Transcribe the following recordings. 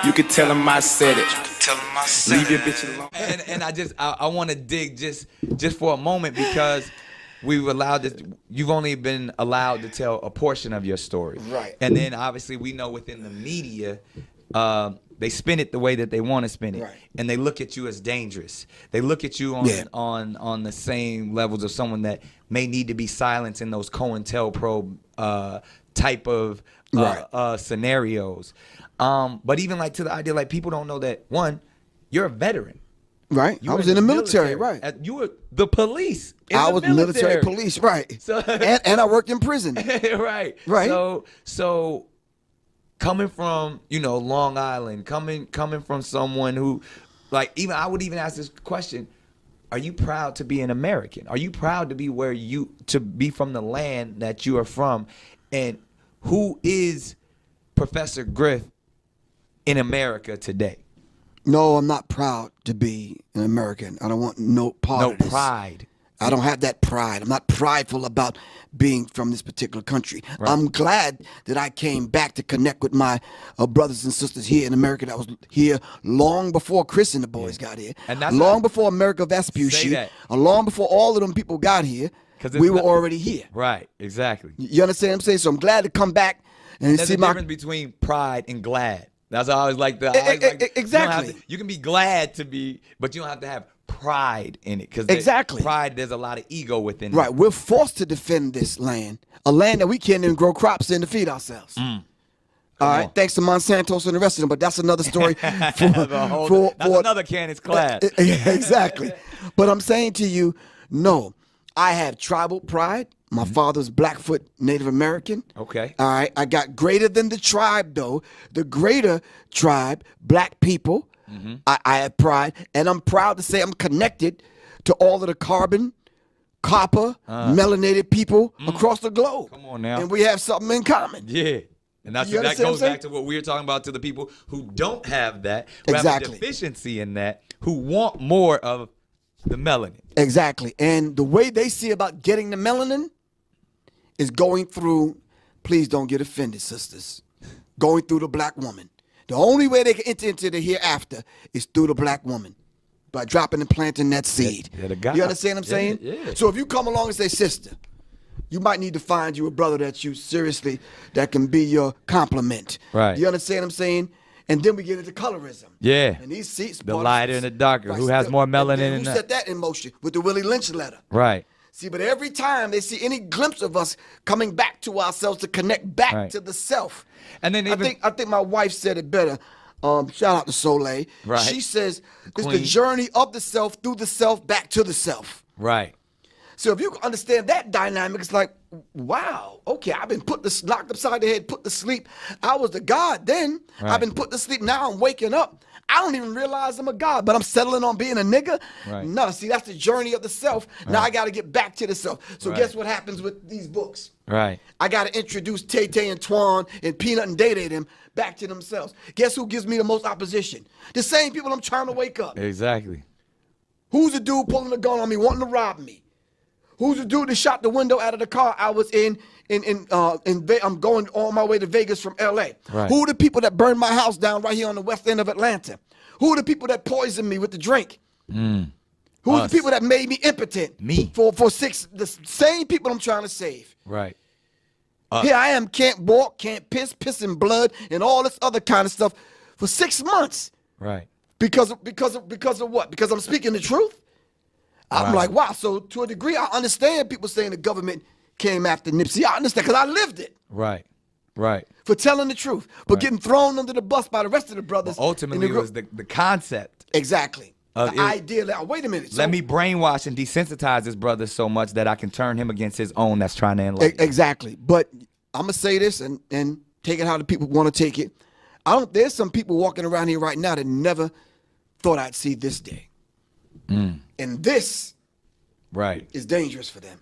You can tell him I said it. Leave your bitch alone. And I want to dig just for a moment, because you've only been allowed to tell a portion of your story. Right. And then obviously we know within the media, they spin it the way that they want to spin it. Right. And they look at you as dangerous. They look at you on the same levels of someone that may need to be silenced in those COINTELPRO type of scenarios. But even like to the idea, like, people don't know that, one, you're a veteran. Right. I was in the military. Right. You were the police. I was military police. Right. So, and I worked in prison. Right. Right. So coming from, Long Island, coming from someone who, like, I would even ask this question: are you proud to be an American? Are you proud to be from the land that you are from? And who is Professor Griff in America today? No, I'm not proud to be an American. I don't want no part of this. No pride. I don't have that pride. I'm not prideful about being from this particular country. Right. I'm glad that I came back to connect with my brothers and sisters here in America that was here long before Chris and the boys got here. And that's long before America Vespucci, long before all of them people got here. We were already here. Right, exactly. You understand what I'm saying? So I'm glad to come back and There's see a difference between pride and glad. That's how I always like that. Exactly. You can be glad to be, but you don't have to have pride in it. Because pride, there's a lot of ego within it. Right. We're forced to defend this land, a land that we can't even grow crops in to feed ourselves. All right. Thanks to Monsanto and the rest of them, but that's another story. That's another Candace class. Exactly. But I'm saying to you, no, I have tribal pride. My father's Blackfoot Native American. Okay. All right. I got greater than the tribe, though. The greater tribe, black people. I have pride. And I'm proud to say I'm connected to all of the carbon, copper, melanated people across the globe. Come on now. And we have something in common. Yeah. And that goes back to what we were talking about, to the people who don't have that, who have a deficiency in that, who want more of the melanin. Exactly. And the way they see about getting the melanin is going through, please don't get offended, sisters, going through the black woman. The only way they can enter into the hereafter is through the black woman, by dropping and planting that seed. You understand what I'm saying? Yeah. So if you come along and say, sister, you might need to find you a brother that can be your complement. Right. You understand what I'm saying? And then we get into colorism. Yeah. And these seats, the lighter and the darker. Right. Who has more melanin in that? Who set that in motion with the Willie Lynch letter? Right. See, but every time they see any glimpse of us coming back to ourselves to connect back to the self. And then I think my wife said it better. Shout out to Soleil. Right. She says it's the journey of the self through the self back to the self. Right. So if you understand that dynamic, it's like, wow, okay, I've been locked upside the head, put to sleep. I was the God then. Right. I've been put to sleep. Now I'm waking up. I don't even realize I'm a God, but I'm settling on being a nigga. Right. No, see, that's the journey of the self. Right. Now I got to get back to the self. So guess what happens with these books? Right. I got to introduce Tay Tay and Twan and Peanut and Day Day them back to themselves. Guess who gives me the most opposition? The same people I'm trying to wake up. Exactly. Who's the dude pulling a gun on me, wanting to rob me? Who's the dude that shot the window out of the car I was in? I'm going on my way to Vegas from L.A. Right. Who are the people that burned my house down right here on the west end of Atlanta? Who are the people that poisoned me with the drink? Who's the people that made me impotent? Me. The same people I'm trying to save. Right. Here I am, can't walk, can't pissing blood, and all this other kind of stuff for 6 months. Right. Because of what? Because I'm speaking the truth? I'm like, wow. So to a degree, I understand people saying the government came after Nipsey. I understand because I lived it. Right. Right. For telling the truth. But getting thrown under the bus by the rest of the brothers. But ultimately, it was the concept. Exactly. The idea that, wait a minute. Let me brainwash and desensitize this brother so much that I can turn him against his own that's trying to enlighten. Exactly. But I'm going to say this and take it how the people want to take it. There's some people walking around here right now that never thought I'd see this day. And this is dangerous for them.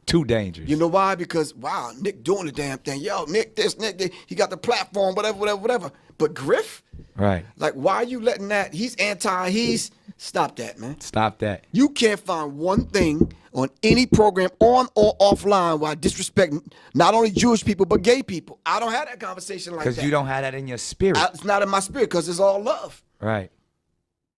Too dangerous. You know why? Because, wow, Nick doing the damn thing. Yo, Nick this, Nick that. He got the platform, whatever. But Griff? Right. Like, why are you letting that? He's anti, he's Stop that, man. Stop that. You can't find one thing on any program, on or offline, where I disrespect not only Jewish people but gay people. I don't have that conversation like that. Because you don't have that in your spirit. It's not in my spirit because it's all love. Right.